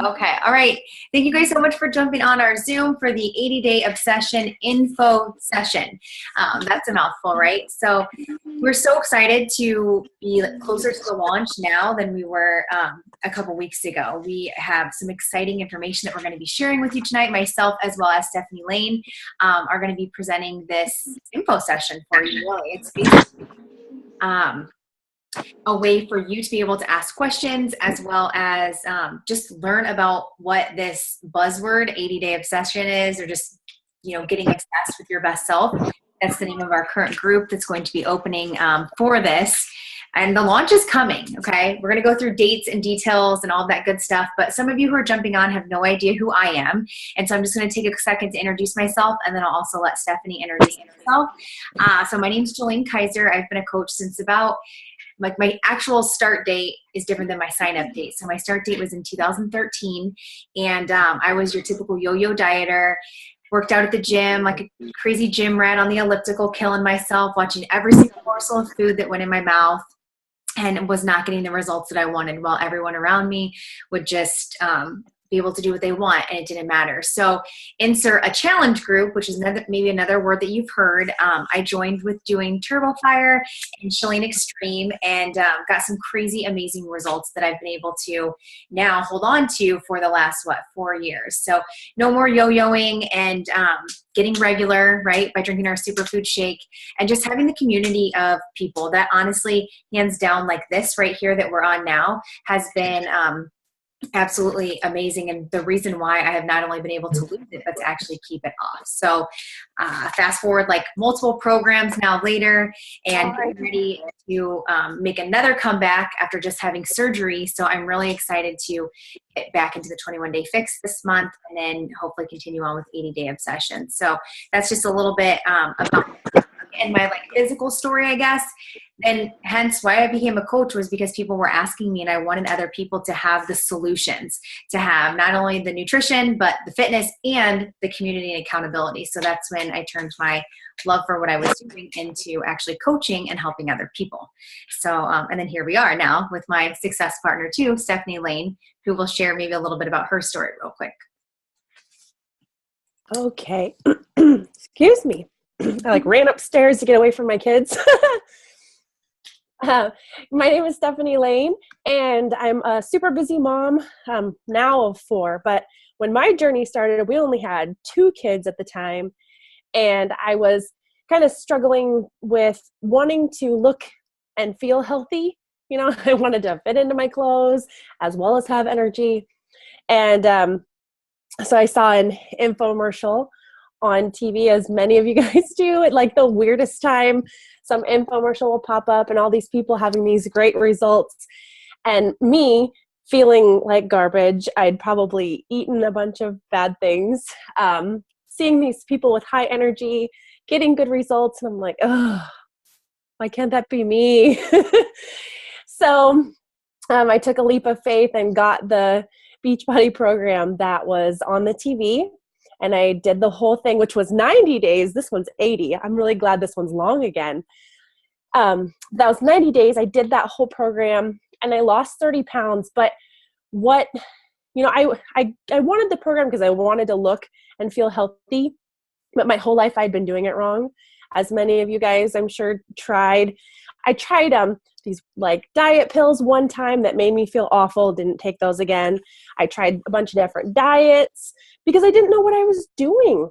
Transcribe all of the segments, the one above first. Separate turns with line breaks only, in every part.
Okay. All right. Thank you guys so much for jumping on our Zoom for the 80-day obsession info session. That's a mouthful, right? So we're so excited to be closer to the launch now than we were a couple weeks ago. We have some exciting information that we're going to be sharing with you tonight. Myself, as well as Stephanie Lane, are going to be presenting this info session for you. Really, it's basically a way for you to be able to ask questions, as well as just learn about what this buzzword 80-day obsession is, or just, getting obsessed with your best self. That's the name of our current group that's going to be opening for this. And the launch is coming, okay? We're going to go through dates and details and all that good stuff, but some of you who are jumping on have no idea who I am. And so I'm just going to take a second to introduce myself, and then I'll also let Stephanie introduce herself. So my name is Jolene Kaiser. I've been a coach since about, my actual start date is different than my sign-up date. So my start date was in 2013, and I was your typical yo-yo dieter. Worked out at the gym like a crazy gym rat on the elliptical, killing myself, watching every single morsel of food that went in my mouth, and was not getting the results that I wanted, while everyone around me would just be able to do what they want, and it didn't matter. So insert a challenge group, which is maybe another word that you've heard. I joined with doing Turbo Fire and Chalene Extreme, and got some crazy amazing results that I've been able to now hold on to for the last 4 years. So no more yo-yoing, and getting regular, right, by drinking our superfood shake, and just having the community of people that honestly, hands down, like this right here that we're on now, has been absolutely amazing, and the reason why I have not only been able to lose it, but to actually keep it off. So fast forward like multiple programs now later, and getting ready to make another comeback after just having surgery. So I'm really excited to get back into the 21-day fix this month, and then hopefully continue on with 80-day obsession. So that's just a little bit about and my physical story, I guess. And hence why I became a coach was because people were asking me, and I wanted other people to have the solutions, to have not only the nutrition, but the fitness and the community and accountability. So that's when I turned my love for what I was doing into actually coaching and helping other people. So, and then here we are now with my success partner too, Stephanie Lane, who will share maybe a little bit about her story real quick.
Okay. Excuse me. I ran upstairs to get away from my kids. My name is Stephanie Lane, and I'm a super busy mom now of 4. But when my journey started, we only had 2 kids at the time, and I was kind of struggling with wanting to look and feel healthy. I wanted to fit into my clothes as well as have energy. And so I saw an infomercial on TV, as many of you guys do, at the weirdest time. Some infomercial will pop up, and all these people having these great results, and me feeling like garbage. I'd probably eaten a bunch of bad things, seeing these people with high energy getting good results, and I'm like, oh, why can't that be me? So I took a leap of faith and got the Beachbody program that was on the TV. And I did the whole thing, which was 90 days. This one's 80. I'm really glad this one's long again. That was 90 days. I did that whole program, and I lost 30 pounds. But I wanted the program because I wanted to look and feel healthy. But my whole life I'd been doing it wrong. As many of you guys, I'm sure, tried. I tried these diet pills one time that made me feel awful. Didn't take those again. I tried a bunch of different diets because I didn't know what I was doing.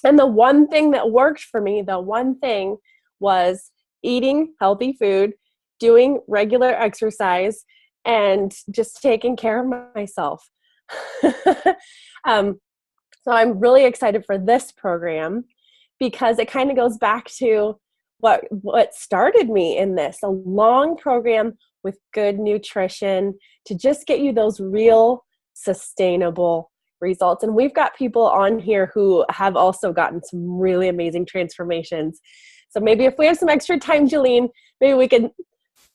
And the one thing that worked for me, was eating healthy food, doing regular exercise, and just taking care of myself. So I'm really excited for this program because it kind of goes back to what started me in this, a long program with good nutrition to just get you those real sustainable results. And we've got people on here who have also gotten some really amazing transformations. So maybe if we have some extra time, Jolene, maybe we can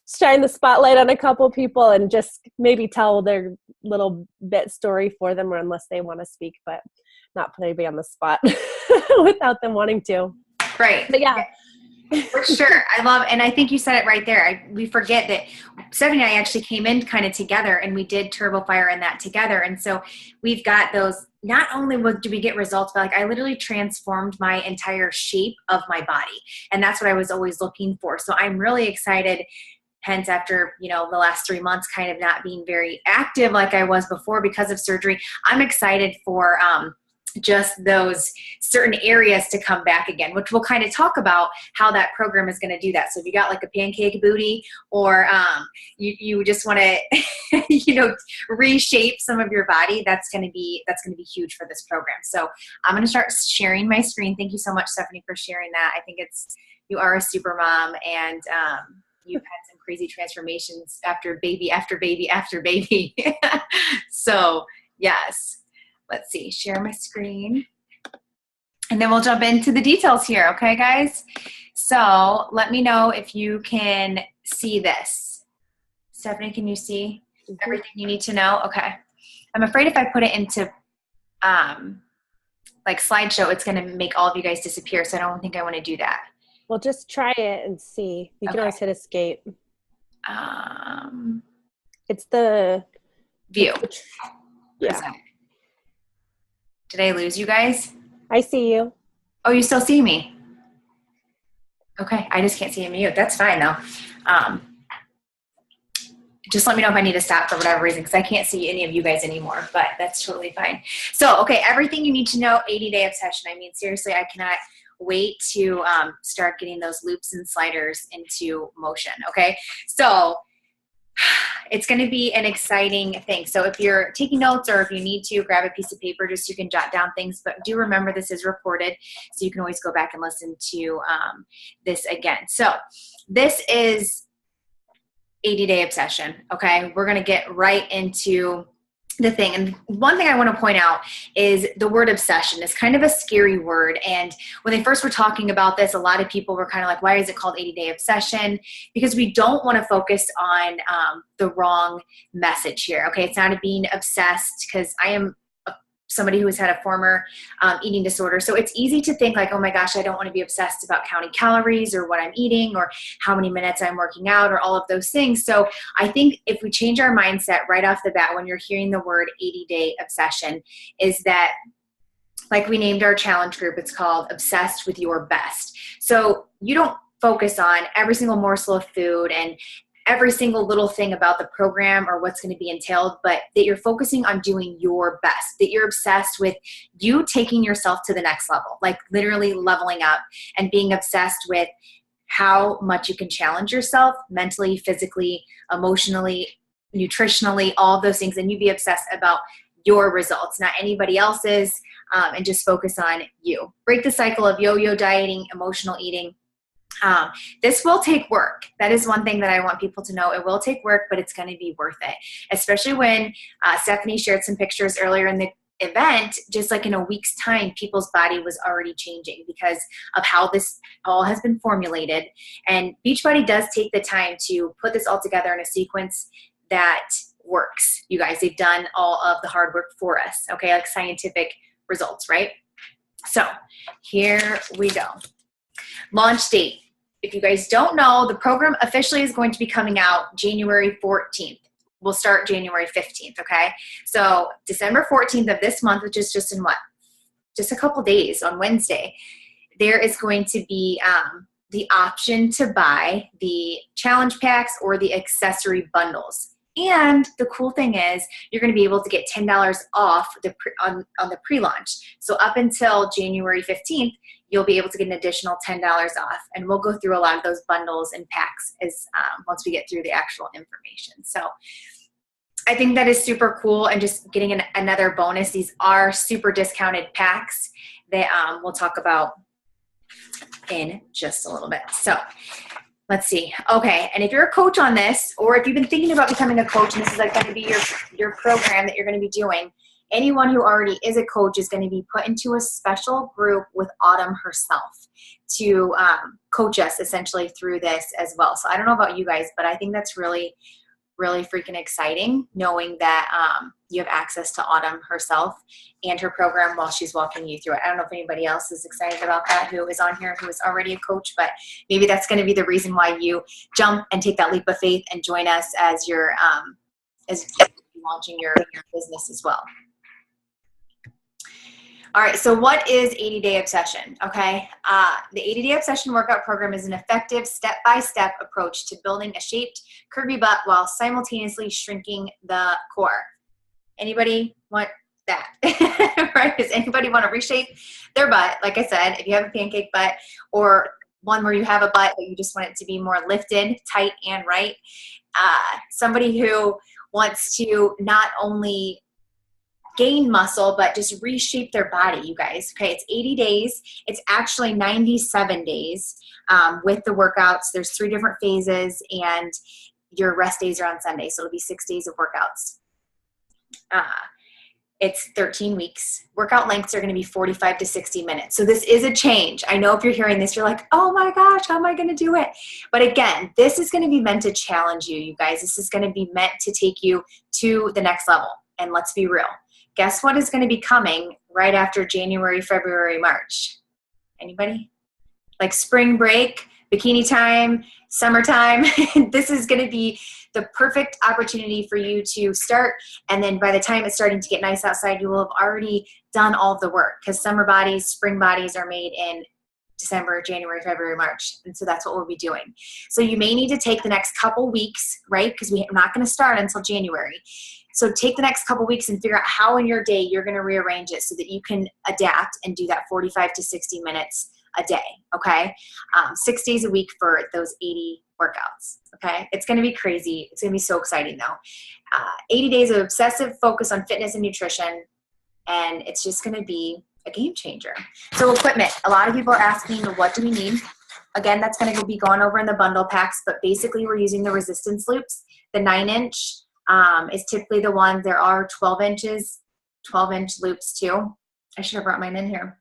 shine the spotlight on a couple people and just maybe tell their little bit story for them, or unless they want to speak, but not put anybody on the spot without them wanting to.
Right.
But yeah.
For sure. I love, and I think you said it right there. We forget that Stephanie and I actually came in kind of together and we did Turbo Fire and that together. And so we've got those, not only do we get results, but like I literally transformed my entire shape of my body. And that's what I was always looking for. So I'm really excited. Hence, after, the last 3 months kind of not being very active like I was before because of surgery, I'm excited for, just those certain areas to come back again, which we'll kind of talk about how that program is going to do that. So if you got like a pancake booty, or you just want to, reshape some of your body, that's going to be huge for this program. So I'm going to start sharing my screen. Thank you so much, Stephanie, for sharing that. I think you are a super mom, and you've had some crazy transformations after baby, after baby, after baby. So yes. Let's see, share my screen. And then we'll jump into the details here, okay, guys? So let me know if you can see this. Stephanie, can you see everything you need to know? Okay. I'm afraid if I put it into like slideshow, it's going to make all of you guys disappear, so I don't think I want to do that.
Well, just try it and see. You can always hit escape. It's the
view.
Yeah.
Did I lose you guys?
I see you.
Oh, you still see me? Okay, I just can't see a mute. That's fine though. Just let me know if I need to stop for whatever reason, because I can't see any of you guys anymore, but that's totally fine. So, okay, everything you need to know, 80-day obsession. I mean, seriously, I cannot wait to start getting those loops and sliders into motion, okay? So it's going to be an exciting thing. So if you're taking notes, or if you need to, grab a piece of paper just so you can jot down things. But do remember, this is recorded, so you can always go back and listen to this again. So this is 80-day obsession, okay? We're going to get right into the thing. And one thing I want to point out is the word obsession is kind of a scary word. And when they first were talking about this, a lot of people were kind of like, why is it called 80-day obsession? Because we don't want to focus on the wrong message here. Okay. It's not being obsessed, because I am somebody who has had a former eating disorder. So it's easy to think like, oh my gosh, I don't want to be obsessed about counting calories or what I'm eating or how many minutes I'm working out or all of those things. So I think if we change our mindset right off the bat when you're hearing the word 80-day obsession, is that, like we named our challenge group, it's called Obsessed with Your Best. So you don't focus on every single morsel of food and every single little thing about the program or what's going to be entailed, but that you're focusing on doing your best, that you're obsessed with you taking yourself to the next level, like literally leveling up, and being obsessed with how much you can challenge yourself mentally, physically, emotionally, nutritionally, all of those things. And you be obsessed about your results, not anybody else's, and just focus on you. Break the cycle of yo-yo dieting, emotional eating. This will take work. That is one thing that I want people to know. It will take work, but it's going to be worth it. Especially when Stephanie shared some pictures earlier in the event, just like in a week's time, people's body was already changing because of how this all has been formulated. And Beachbody does take the time to put this all together in a sequence that works. You guys, they've done all of the hard work for us, okay, like scientific results, right? So here we go. Launch date. If you guys don't know, the program officially is going to be coming out January 14th. We'll start January 15th, okay? So December 14th of this month, which is just in just a couple days, on Wednesday, there is going to be the option to buy the challenge packs or the accessory bundles. And the cool thing is you're going to be able to get $10 off on the pre-launch. So up until January 15th, you'll be able to get an additional $10 off. And we'll go through a lot of those bundles and packs as once we get through the actual information. So I think that is super cool, and just getting another bonus. These are super discounted packs that we'll talk about in just a little bit. So let's see. Okay, and if you're a coach on this, or if you've been thinking about becoming a coach, and this is like going to be your program that you're going to be doing, anyone who already is a coach is going to be put into a special group with Autumn herself to coach us essentially through this as well. So I don't know about you guys, but I think that's really, really freaking exciting knowing that you have access to Autumn herself and her program while she's walking you through it. I don't know if anybody else is excited about that who is on here who is already a coach, but maybe that's going to be the reason why you jump and take that leap of faith and join us as you're launching your business as well. All right, so what is 80-Day Obsession? Okay, the 80-Day Obsession workout program is an effective step-by-step approach to building a shaped, curvy butt while simultaneously shrinking the core. Anybody want that? Right? Does anybody want to reshape their butt? Like I said, if you have a pancake butt or one where you have a butt but you just want it to be more lifted, tight, and right. Somebody who wants to not only gain muscle, but just reshape their body, you guys. Okay, it's 80 days. It's actually 97 days with the workouts. There's 3 different phases, and your rest days are on Sunday, so it'll be 6 days of workouts. It's 13 weeks. Workout lengths are going to be 45 to 60 minutes. So this is a change. I know if you're hearing this, you're like, oh my gosh, how am I going to do it? But again, this is going to be meant to challenge you, you guys. This is going to be meant to take you to the next level. And let's be real. Guess what is going to be coming right after January, February, March? Anybody? Like spring break, bikini time, summertime. This is going to be the perfect opportunity for you to start. And then by the time it's starting to get nice outside, you will have already done all of the work, because summer bodies, spring bodies are made in December, January, February, March. And so that's what we'll be doing. So you may need to take the next couple weeks, right? Because we're not going to start until January. So take the next couple weeks and figure out how in your day you're going to rearrange it so that you can adapt and do that 45 to 60 minutes a day, okay? 6 days a week for those 80 workouts, okay? It's going to be crazy. It's going to be so exciting, though. 80 days of obsessive focus on fitness and nutrition, and it's just going to be a game changer. So equipment. A lot of people are asking, what do we need? Again, that's going to be going over in the bundle packs, but basically we're using the resistance loops. The 9-inch is typically the one. There are 12-inch loops too. I should have brought mine in here.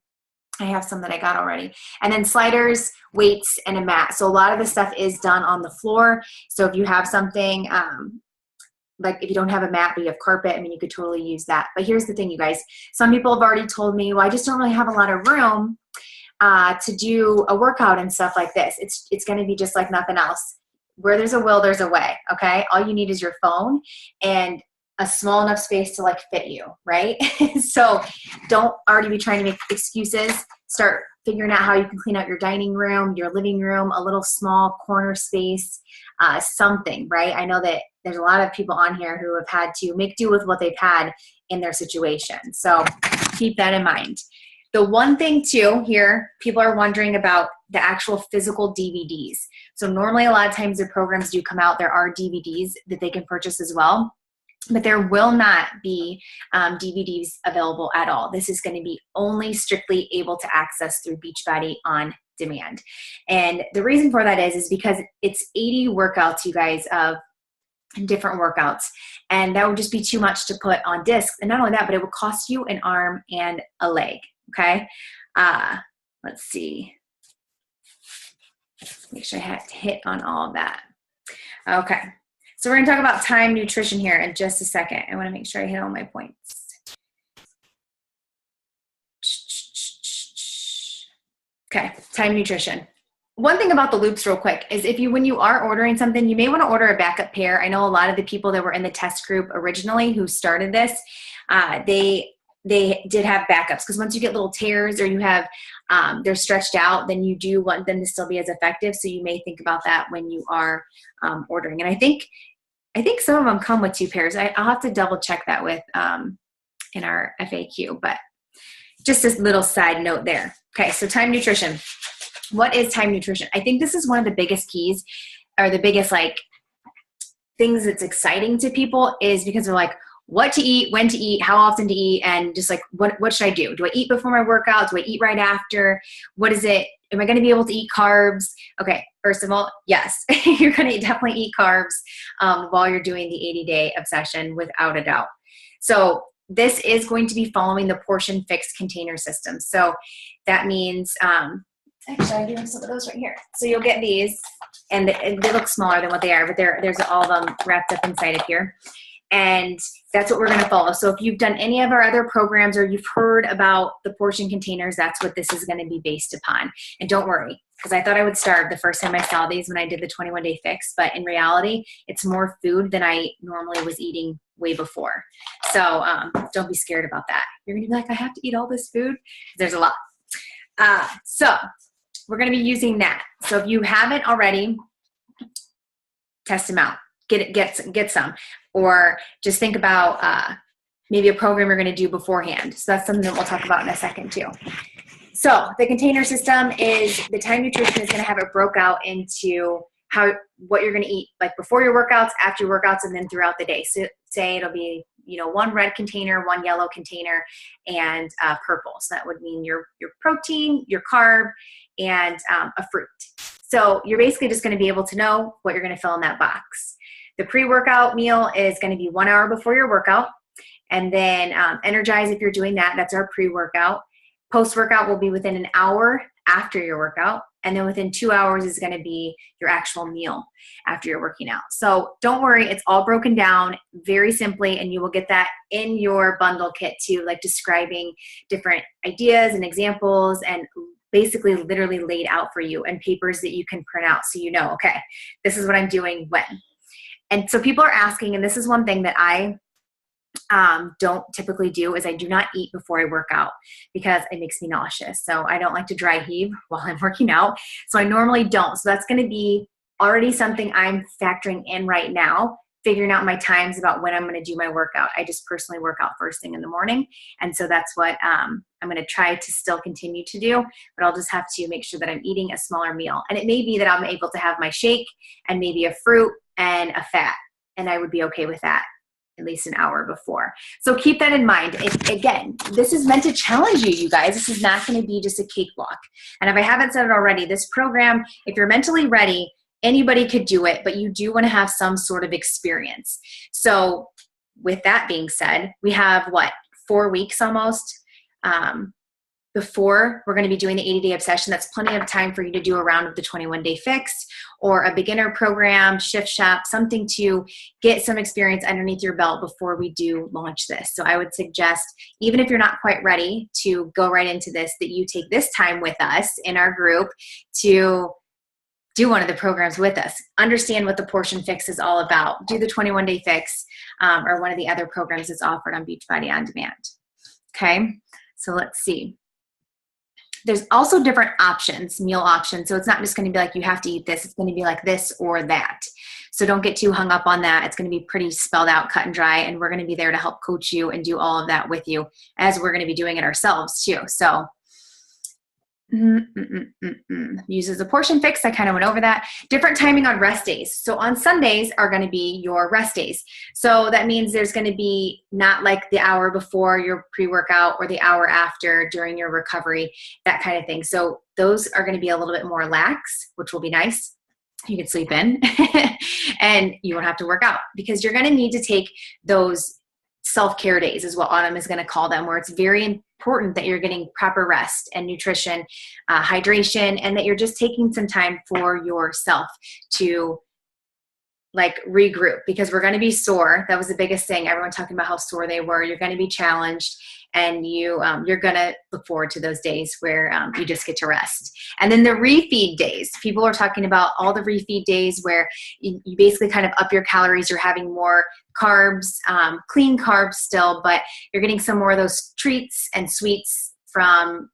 I have some that I got already. And then sliders, weights, and a mat. So a lot of the stuff is done on the floor. So if you have something, like if you don't have a mat but you have carpet, I mean, you could totally use that. But here's the thing, you guys. Some people have already told me, well, I just don't really have a lot of room to do a workout and stuff like this. It's going to be just like nothing else. Where there's a will, there's a way, okay? All you need is your phone and a small enough space to like fit you, right? So don't already be trying to make excuses. Start figuring out how you can clean out your dining room, your living room, a little small corner space, something, right? I know that there's a lot of people on here who have had to make do with what they've had in their situation. So keep that in mind. The one thing too here, people are wondering about the actual physical DVDs. So normally a lot of times the programs do come out, there are DVDs that they can purchase as well, but there will not be DVDs available at all. This is going to be only strictly able to access through Beachbody on demand. And the reason for that is because it's 80 workouts, you guys, of different workouts. And that would just be too much to put on disc. And not only that, but it will cost you an arm and a leg. Okay. Let's see. Make sure I had to hit on all of that. Okay. So we're going to talk about time nutrition here in just a second. I want to make sure I hit all my points. Okay. Time nutrition. One thing about the loops real quick is when you are ordering something, you may want to order a backup pair. I know a lot of the people that were in the test group originally who started this, they did have backups, because once you get little tears or you have, they're stretched out, then you do want them to still be as effective. So you may think about that when you are ordering. And I think some of them come with 2 pairs. I'll have to double check that with in our FAQ, but just a little side note there. Okay, so time nutrition. What is time nutrition? I think this is one of the biggest keys, or the biggest like things that's exciting to people, is because they're like, what to eat, when to eat, how often to eat, and just like, what should I do? Do I eat before my workout? Do I eat right after? What is it? Am I going to be able to eat carbs? Okay, first of all, yes, you're going to definitely eat carbs while you're doing the 80-day obsession, without a doubt. So this is going to be following the portion fixed container system. So that means Actually, I do have some of those right here. So you'll get these, and they look smaller than what they are, but there's all of them wrapped up inside of here. And that's what we're going to follow. So if you've done any of our other programs or you've heard about the portion containers, that's what this is going to be based upon. And don't worry, because I thought I would starve the first time I saw these when I did the 21-day fix, but in reality, it's more food than I normally was eating way before. So don't be scared about that. You're going to be like, I have to eat all this food? There's a lot. So we're going to be using that. So if you haven't already, test them out. Get some. Or just think about maybe a program you're going to do beforehand. So that's something that we'll talk about in a second too. So the container system is the Time Nutrition is going to have it broke out into what you're going to eat, like before your workouts, after your workouts, and then throughout the day. So say it'll be, one red container, one yellow container, and purple. So that would mean your protein, your carb, and a fruit. So you're basically just going to be able to know what you're going to fill in that box. The pre-workout meal is going to be 1 hour before your workout. And then Energize, if you're doing that, that's our pre-workout. Post-workout will be within an hour after your workout. And then within 2 hours is going to be your actual meal after you're working out. So don't worry, it's all broken down very simply, and you will get that in your bundle kit too, like describing different ideas and examples and basically literally laid out for you, and papers that you can print out so you know, okay, this is what I'm doing when. And so people are asking, and this is one thing that I don't typically do, is I do not eat before I work out because it makes me nauseous. So I don't like to dry heave while I'm working out. So I normally don't. So that's going to be already something I'm factoring in right now, figuring out my times about when I'm going to do my workout. I just personally work out first thing in the morning. And so that's what I'm going to try to still continue to do, but I'll just have to make sure that I'm eating a smaller meal. And it may be that I'm able to have my shake and maybe a fruit and a fat, and I would be okay with that at least an hour before. So keep that in mind. Again, this is meant to challenge you, you guys. This is not going to be just a cakewalk. And if I haven't said it already, this program, if you're mentally ready, anybody could do it, but you do want to have some sort of experience. So with that being said, we have 4 weeks almost before we're going to be doing the 80-day obsession. That's plenty of time for you to do a round of the 21-day fix or a beginner program, shift shop, something to get some experience underneath your belt before we do launch this. So I would suggest, even if you're not quite ready to go right into this, that you take this time with us in our group to do one of the programs with us. Understand what the portion fix is all about. Do the 21-day fix or one of the other programs that's offered on Beachbody On Demand. Okay, so let's see. There's also different options, meal options. So it's not just going to be like you have to eat this. It's going to be like this or that. So don't get too hung up on that. It's going to be pretty spelled out, cut and dry, and we're going to be there to help coach you and do all of that with you, as we're going to be doing it ourselves too. So uses a portion fix. I kind of went over that. Different timing on rest days. So on Sundays are going to be your rest days. So that means there's going to be not like the hour before your pre-workout or the hour after during your recovery, that kind of thing. So those are going to be a little bit more lax, which will be nice. You can sleep in and you won't have to work out, because you're going to need to take those self-care days, is what Autumn is going to call them, where it's very important that you're getting proper rest and nutrition, hydration, and that you're just taking some time for yourself to regroup, because we're going to be sore. That was the biggest thing. Everyone talking about how sore they were. You're going to be challenged, and you're going to look forward to those days where you just get to rest. And then the refeed days. People are talking about all the refeed days where you basically kind of up your calories. You're having more carbs, clean carbs still, but you're getting some more of those treats and sweets from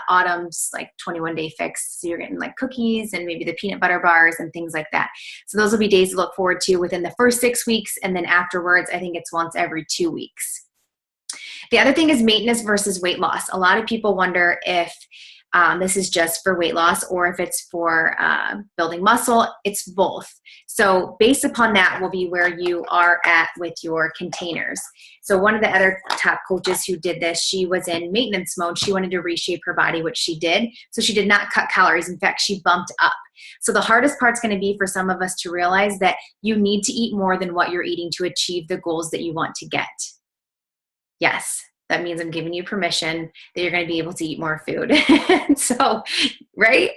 Autumn's 21-day fix. So you're getting cookies and maybe the peanut butter bars and things like that. So those will be days to look forward to within the first 6 weeks. And then afterwards, I think it's once every 2 weeks. The other thing is maintenance versus weight loss. A lot of people wonder if this is just for weight loss or if it's for building muscle. It's both. So based upon that will be where you are at with your containers. So one of the other top coaches who did this, she was in maintenance mode. She wanted to reshape her body, which she did. So she did not cut calories. In fact, she bumped up. So the hardest part's going to be for some of us to realize that you need to eat more than what you're eating to achieve the goals that you want to get. Yes, that means I'm giving you permission that you're going to be able to eat more food. So, right?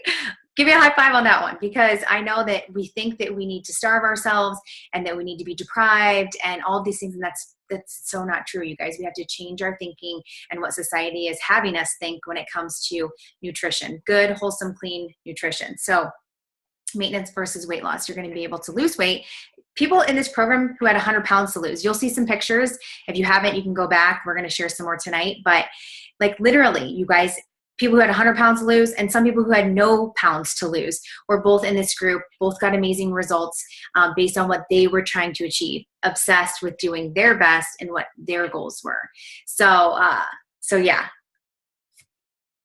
Give me a high five on that one, because I know that we think that we need to starve ourselves and that we need to be deprived and all these things. And that's so not true, you guys. We have to change our thinking and what society is having us think when it comes to nutrition, good, wholesome, clean nutrition. So maintenance versus weight loss, you're going to be able to lose weight. People in this program who had 100 pounds to lose, you'll see some pictures. If you haven't, you can go back. We're going to share some more tonight. But like literally, you guys, people who had 100 pounds to lose and some people who had no pounds to lose were both in this group, both got amazing results based on what they were trying to achieve, obsessed with doing their best and what their goals were. So yeah.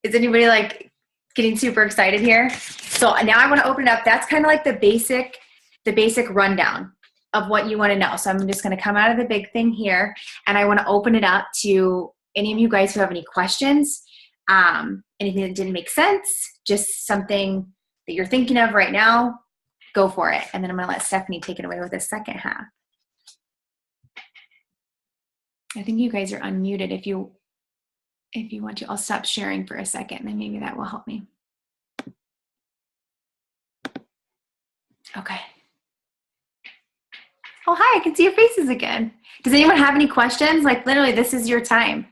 Is anybody like getting super excited here? So now I want to open it up. That's kind of like the basic rundown of what you want to know. So I'm just going to come out of the big thing here, and I want to open it up to any of you guys who have any questions. Anything that didn't make sense, just something that you're thinking of right now, go for it. And then I'm going to let Stephanie take it away with the second half. I think you guys are unmuted. If you want to, I'll stop sharing for a second, and maybe that will help me. Okay. Oh, hi, I can see your faces again. Does anyone have any questions? Like literally, this is your time.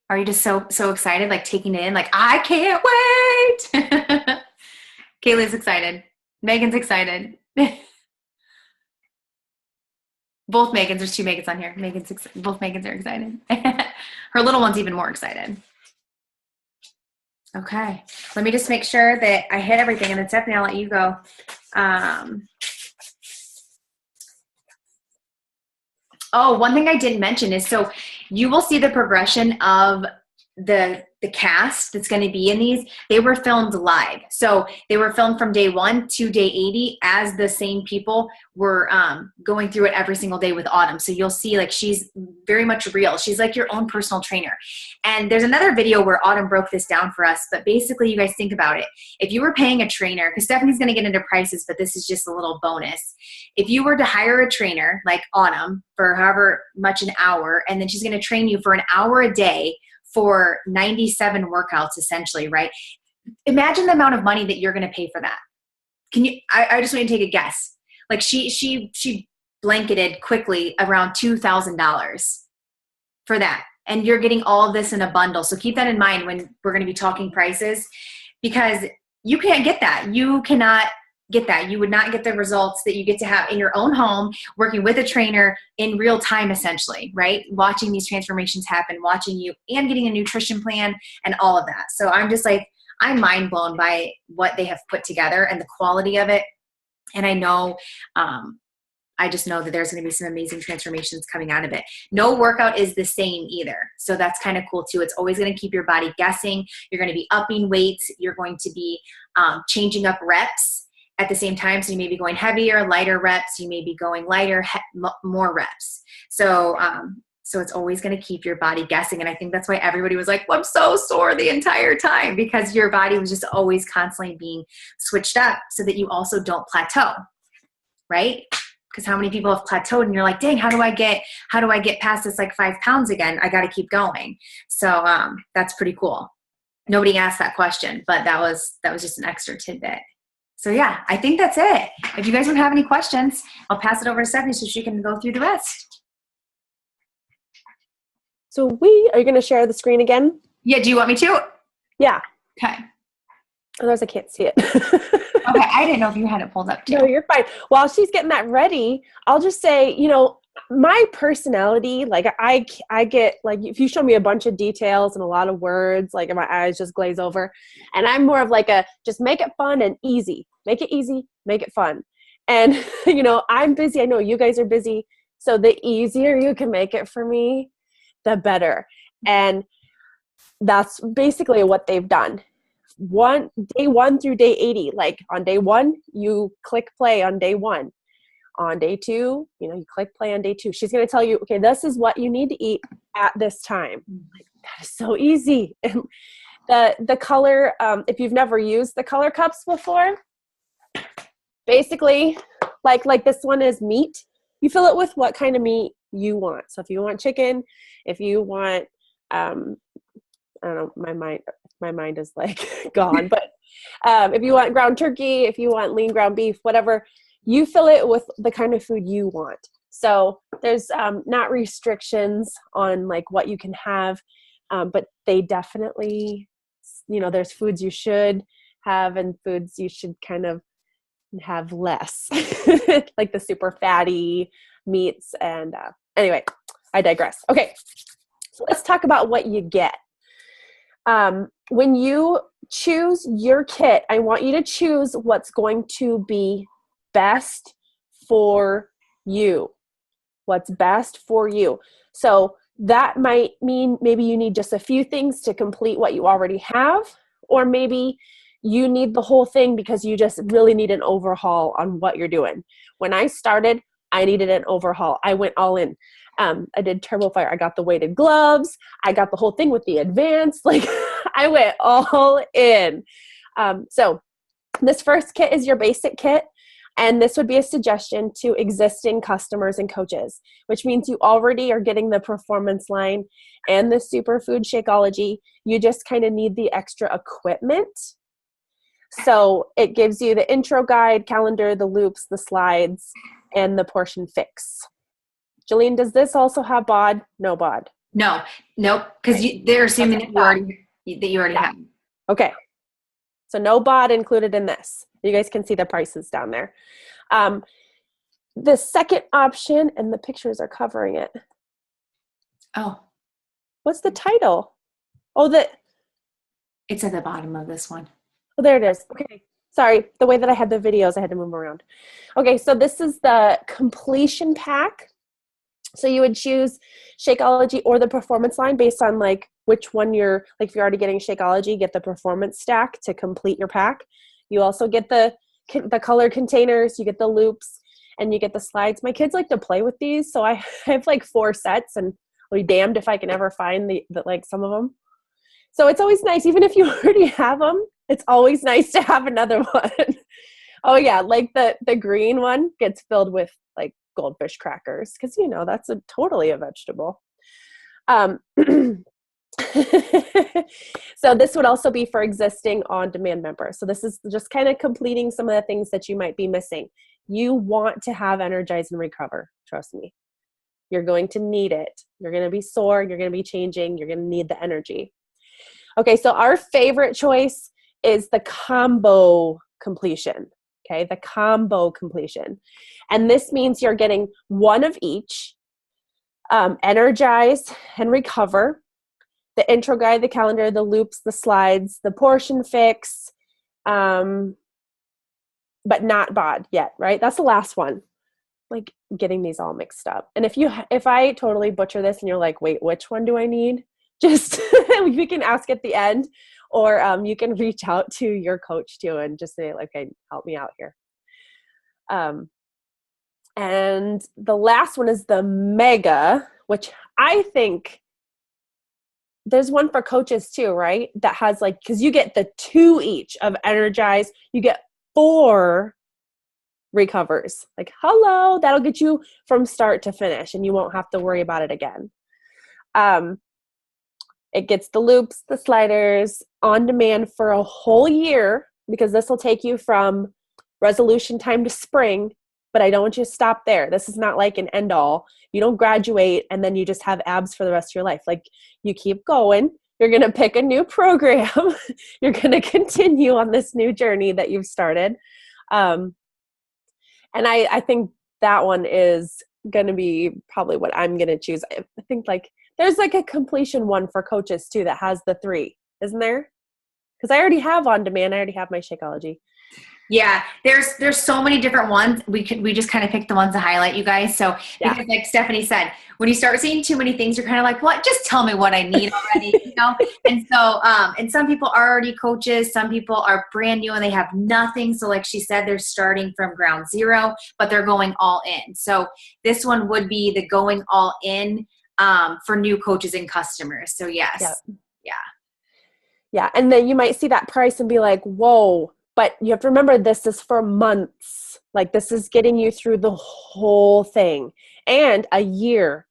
Are you just so excited, like taking it in, like, I can't wait? Kaylee's excited. Megan's excited. Both Megans, there's two Megans on here. Both Megans are excited. Her little one's even more excited. Okay, let me just make sure that I hit everything, and then Stephanie, I'll let you go. Oh, one thing I didn't mention is, so you will see the progression of the cast that's going to be in these. They were filmed live. So they were filmed from day 1 to day 80 as the same people were going through it every single day with Autumn. So you'll see like she's very much real. She's like your own personal trainer. And there's another video where Autumn broke this down for us. But basically, you guys think about it. If you were paying a trainer, because Stephanie's going to get into prices, but this is just a little bonus. If you were to hire a trainer like Autumn for however much an hour, and then she's going to train you for an hour a day for 97 workouts essentially, right? Imagine the amount of money that you're going to pay for that. Can you, I just want you to take a guess. Like she blanketed quickly around $2,000 for that. And you're getting all of this in a bundle. So keep that in mind when we're going to be talking prices, because you can't get that. You cannot get that. You would not get the results that you get to have in your own home, working with a trainer in real time, essentially, right? Watching these transformations happen, watching you, and getting a nutrition plan and all of that. So I'm just like, I'm mind blown by what they have put together and the quality of it. And I know, I just know that there's going to be some amazing transformations coming out of it. No workout is the same either. So that's kind of cool too. It's always going to keep your body guessing. You're going to be upping weights. You're going to be changing up reps at the same time. So you may be going heavier, lighter reps. You may be going lighter, more reps. So it's always going to keep your body guessing. And I think that's why everybody was like, well, I'm so sore the entire time, because your body was just always constantly being switched up so that you also don't plateau, right? Because how many people have plateaued and you're like, dang, how do I get past this like 5 pounds again? I got to keep going. So that's pretty cool. Nobody asked that question, but that was just an extra tidbit. So yeah, I think that's it. If you guys don't have any questions, I'll pass it over to Stephanie so she can go through the rest.
So are you going to share the screen again?
Yeah, do you want me to?
Yeah.
Okay.
Otherwise I can't see it.
Okay, I didn't know if you had it pulled up too.
No, you're fine. While she's getting that ready, I'll just say, my personality, like I get, like, if you show me a bunch of details and a lot of words, like my eyes just glaze over. And I'm more of like just make it fun and easy. Make it easy, make it fun. And, I'm busy. I know you guys are busy. So the easier you can make it for me, the better. And that's basically what they've done. Day 1 through day 80. Like on day 1, you click play on day 1. On day 2, you click play on day 2. She's going to tell you, okay, this is what you need to eat at this time. Like, that is so easy. And the color, if you've never used the color cups before, basically, like this one is meat. You fill it with what kind of meat you want. So if you want chicken, if you want, I don't know, my mind is like gone, but if you want ground turkey, if you want lean ground beef, whatever, you fill it with the kind of food you want. So there's not restrictions on like what you can have, but they definitely, there's foods you should have and foods you should kind of have less, like the super fatty meats. And anyway, I digress. Okay, so let's talk about what you get. When you choose your kit, I want you to choose what's going to be best for you. What's best for you. So that might mean maybe you need just a few things to complete what you already have, or maybe you need the whole thing because you just really need an overhaul on what you're doing. When I started, I needed an overhaul. I went all in. I did TurboFire. I got the weighted gloves. I got the whole thing with the advanced. Like I went all in. So this first kit is your basic kit. And this would be a suggestion to existing customers and coaches, which means you already are getting the performance line and the superfood Shakeology. You just kind of need the extra equipment. So it gives you the intro guide, calendar, the loops, the slides, and the portion fix. Jillian, does this also have BOD? No BOD.
No, nope, because they're assuming that you already have.
Okay. So no BOD included in this. You guys can see the prices down there. The second option, and the pictures are covering it.
Oh.
What's the title? Oh,
it's at the bottom of this one.
Oh, there it is. Okay. Sorry. The way that I had the videos, I had to move around. Okay. So this is the completion pack. So you would choose Shakeology or the performance line based on like which one you're, like if you're already getting Shakeology, get the performance stack to complete your pack. You also get the colored containers, you get the loops, and you get the slides. My kids like to play with these, so I have like 4 sets, and I'll be damned if I can ever find the like some of them. So it's always nice, even if you already have them, it's always nice to have another one. Oh yeah, like the green one gets filled with like goldfish crackers, because that's totally a vegetable. So this would also be for existing on-demand members. So this is just kind of completing some of the things that you might be missing. You want to have Energize and Recover. Trust me. You're going to need it. You're going to be sore. You're going to be changing. You're going to need the energy. Okay, so our favorite choice is the combo completion. Okay, the combo completion. And this means you're getting one of each, Energize and Recover, the intro guide, the calendar, the loops, the slides, the portion fix, but not BOD yet, right? That's the last one. Like getting these all mixed up. And if I totally butcher this and you're like, wait, which one do I need? Just, we can ask at the end, or you can reach out to your coach too and just say like, hey, help me out here. And the last one is the mega, which I think there's one for coaches too, right? That has like, because you get the 2 each of Energize, you get 4 recovers. Like, hello, that'll get you from start to finish, and you won't have to worry about it again. It gets the loops, the sliders, on demand for a whole year, because this will take you from resolution time to spring. But I don't want you to stop there. This is not like an end all. You don't graduate and then you just have abs for the rest of your life. Like, you keep going. You're going to pick a new program. You're going to continue on this new journey that you've started. And I think that one is going to be probably what I'm going to choose. I think like there's like a completion one for coaches too that has the 3, isn't there? Because I already have on demand. I already have my Shakeology.
Yeah, there's so many different ones. We just kind of pick the ones to highlight, you guys. So because like Stephanie said, when you start seeing too many things, you're kind of like, what? Just tell me what I need already, And so, and some people are already coaches. Some people are brand new and they have nothing. So like she said, they're starting from ground zero, but they're going all in. So this one would be the going all in for new coaches and customers. So yes.
Yep. Yeah. And then you might see that price and be like, whoa, But you have to remember, this is for months. Like, this is getting you through the whole thing, and a year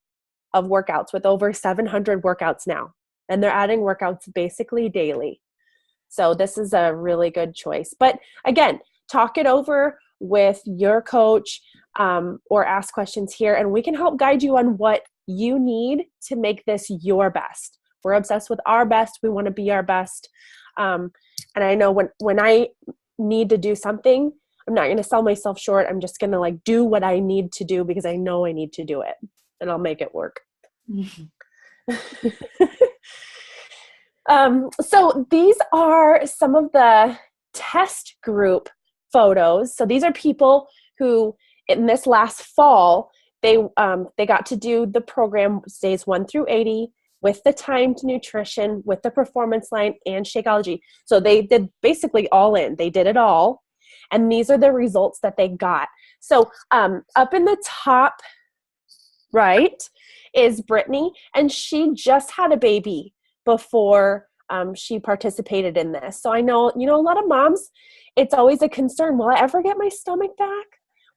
of workouts with over 700 workouts now. And they're adding workouts basically daily. So this is a really good choice. But again, talk it over with your coach, or ask questions here, and we can help guide you on what you need to make this your best. We're obsessed with our best. We want to be our best. And I know when I need to do something, I'm not going to sell myself short. I'm just going to like do what I need to do because I know I need to do it, and I'll make it work. So these are some of the test group photos. So these are people who in this last fall, they got to do the program days 1 through 80 with the timed nutrition, with the performance line, and Shakeology. So they did basically all in. They did it all. And these are the results that they got. So up in the top right is Brittany, and she just had a baby before she participated in this. So I know, a lot of moms, it's always a concern. Will I ever get my stomach back?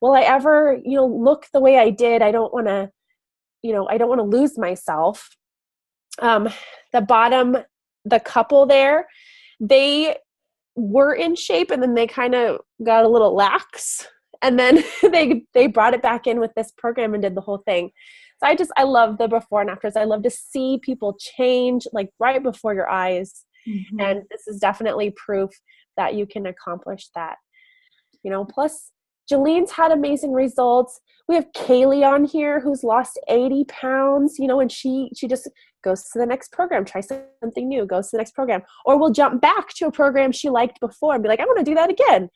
Will I ever, look the way I did? I don't want to lose myself. The bottom, the couple there, they were in shape, and then they kind of got a little lax, and then they brought it back in with this program and did the whole thing. So I love the before and afters. I love to see people change like right before your eyes. Mm-hmm. And this is definitely proof that you can accomplish that. Plus Jalene's had amazing results. We have Kaylee on here who's lost 80 pounds, and she just goes to the next program, tries something new, goes to the next program, or will jump back to a program she liked before and be like, I want to do that again.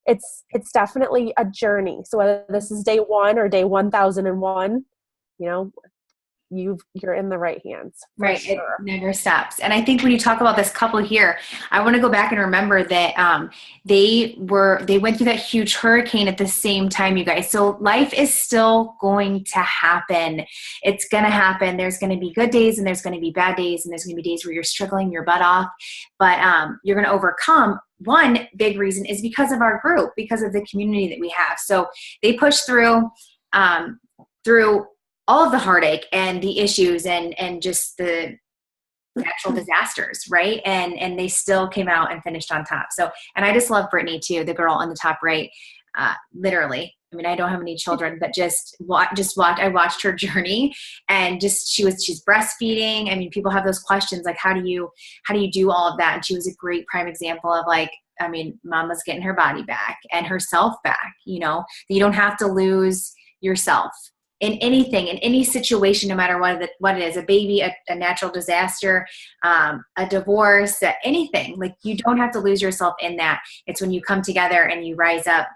It's definitely a journey. So whether this is day 1 or day 1001, you're in the right hands.
Right. Sure. It never stops. And I think when you talk about this couple here, I want to go back and remember that they went through that huge hurricane at the same time, you guys. So life is still going to happen. It's going to happen. There's going to be good days and there's going to be bad days, and there's going to be days where you're struggling your butt off, but you're going to overcome. One big reason is because of our group, because of the community that we have. So they push through all of the heartache and the issues and just the natural disasters, right? And they still came out and finished on top. So, and I just love Brittany too, the girl on the top right, literally. I mean, I don't have any children, but I watched her journey, and she's breastfeeding. I mean, people have those questions like, how do you do all of that? And she was a great prime example of mama's getting her body back and herself back, you don't have to lose yourself in anything, in any situation, no matter what it is, a baby, a natural disaster, a divorce, anything. Like, you don't have to lose yourself in that. It's when you come together and you rise up,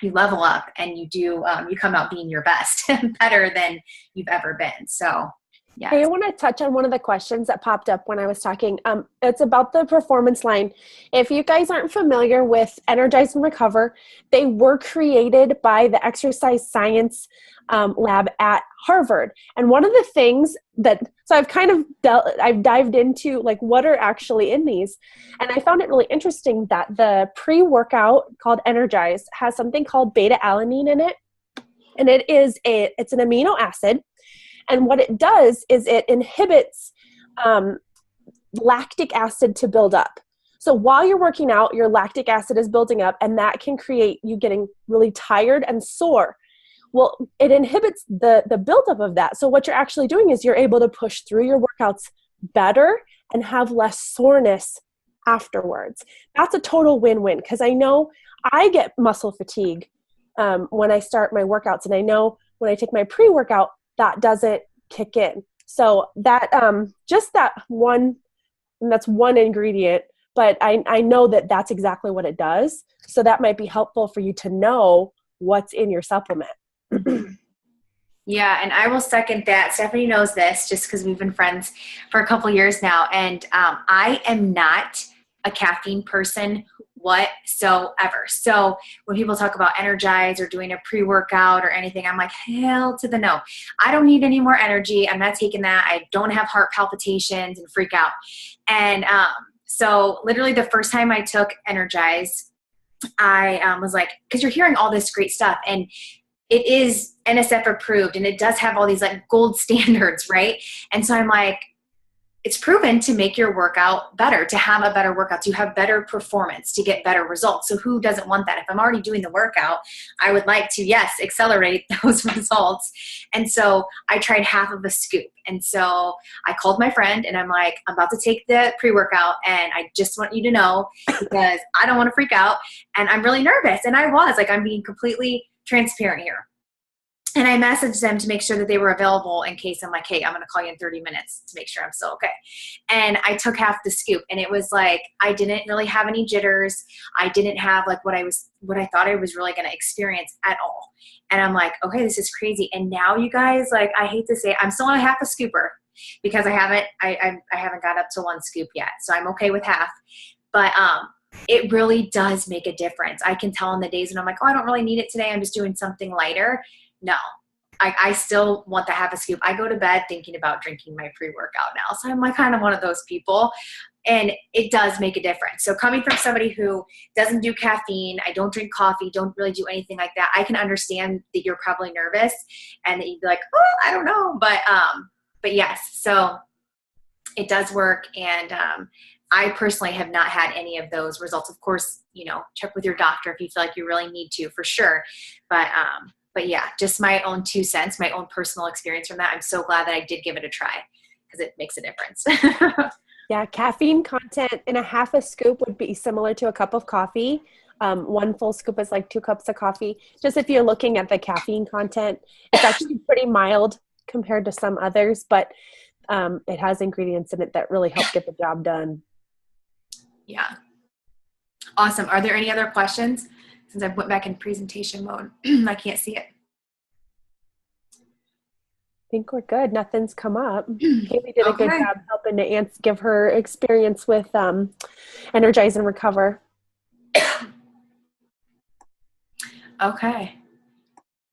you level up, and you come out being your best, better than you've ever been. So, yeah.
Hey, I want to touch on one of the questions that popped up when I was talking. It's about the performance line. If you guys aren't familiar with Energize and Recover, they were created by the exercise science lab at Harvard. And one of the things so I've dived into like what are actually in these. And I found it really interesting that the pre-workout called Energize has something called beta-alanine in it. And it's an amino acid. And what it does is it inhibits lactic acid to build up. So while you're working out, your lactic acid is building up, and that can create you getting really tired and sore. Well, it inhibits the buildup of that. So what you're actually doing is you're able to push through your workouts better and have less soreness afterwards. That's a total win-win, because I know I get muscle fatigue when I start my workouts, and I know when I take my pre-workout, that doesn't kick in. So that just that one, and that's one ingredient, but I know that that's exactly what it does. So that might be helpful for you to know what's in your supplement.
Yeah, and I will second that. Stephanie knows this just because we've been friends for a couple years now, and I am not a caffeine person whatsoever. So when people talk about Energize or doing a pre-workout or anything, I'm like, hell to the no. I don't need any more energy. I'm not taking that. I don't have heart palpitations and freak out. And So literally the first time I took Energize, I was like, because you're hearing all this great stuff, and it is NSF approved, and it does have all these like gold standards, right? And so I'm like, it's proven to make your workout better, to have a better workout, to have better performance, to get better results. So who doesn't want that? If I'm already doing the workout, I would like to, yes, accelerate those results. And so I tried half of a scoop. And so I called my friend and I'm like, I'm about to take the pre-workout and I just want you to know because I don't want to freak out and I'm really nervous. And I was like, I'm being completely transparent here. And I messaged them to make sure that they were available in case I'm like, hey, I'm going to call you in 30 minutes to make sure I'm still okay. And I took half the scoop and it was like, I didn't really have any jitters. I didn't have like what I thought I was really going to experience at all. And I'm like, okay, this is crazy. And now you guys, like, I hate to say it, I'm still on a half a scooper because I haven't got up to one scoop yet. So I'm okay with half, but, it really does make a difference. I can tell on the days when I'm like, oh, I don't really need it today. I'm just doing something lighter. No, I still want to have a scoop. I go to bed thinking about drinking my pre-workout now. So I'm like kind of one of those people and it does make a difference. So coming from somebody who doesn't do caffeine, I don't drink coffee, don't really do anything like that. I can understand that you're probably nervous and that you'd be like, oh, I don't know. But yes, so it does work. And, I personally have not had any of those results. Of course, check with your doctor if you feel like you really need to, for sure. But yeah, just my own 2 cents, my own personal experience from that. I'm so glad that I did give it a try because it makes a difference.
Yeah, caffeine content in a half a scoop would be similar to a cup of coffee. 1 full scoop is like 2 cups of coffee. Just if you're looking at the caffeine content, it's actually pretty mild compared to some others, but it has ingredients in it that really help get the job done.
Yeah. Awesome. Are there any other questions? Since I went back in presentation mode, I can't see it.
I think we're good. Nothing's come up. Haley did a good job helping to give her experience with Energize and Recover.
Okay.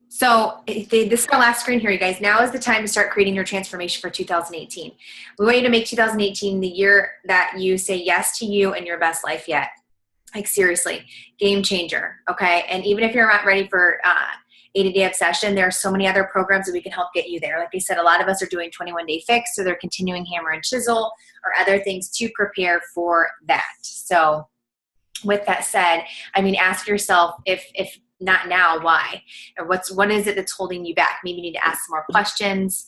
So this is our last screen here, you guys. Now is the time to start creating your transformation for 2018. We want you to make 2018 the year that you say yes to you and your best life yet. Like seriously, game changer, okay? And even if you're not ready for 80-day obsession, there are so many other programs that we can help get you there. Like I said, a lot of us are doing 21-day fix, so they're continuing hammer and chisel or other things to prepare for that. So with that said, ask yourself if not now, why? Or what is it that's holding you back? Maybe you need to ask some more questions,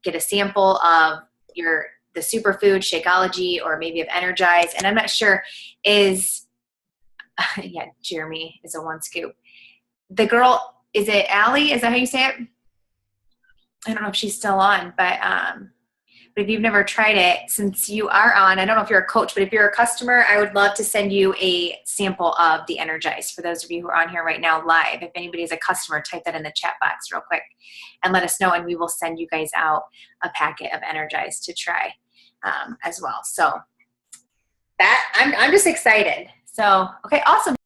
get a sample of the superfood, Shakeology, or maybe of Energize. And I'm not sure Jeremy is a 1 scoop. The girl, is it Allie? Is that how you say it? I don't know if she's still on, but if you've never tried it, since you are on, I don't know if you're a coach, but if you're a customer, I would love to send you a sample of the Energize for those of you who are on here right now live. If anybody is a customer, type that in the chat box real quick and let us know, and we will send you guys out a packet of Energize to try as well. So that I'm just excited. So, okay, awesome.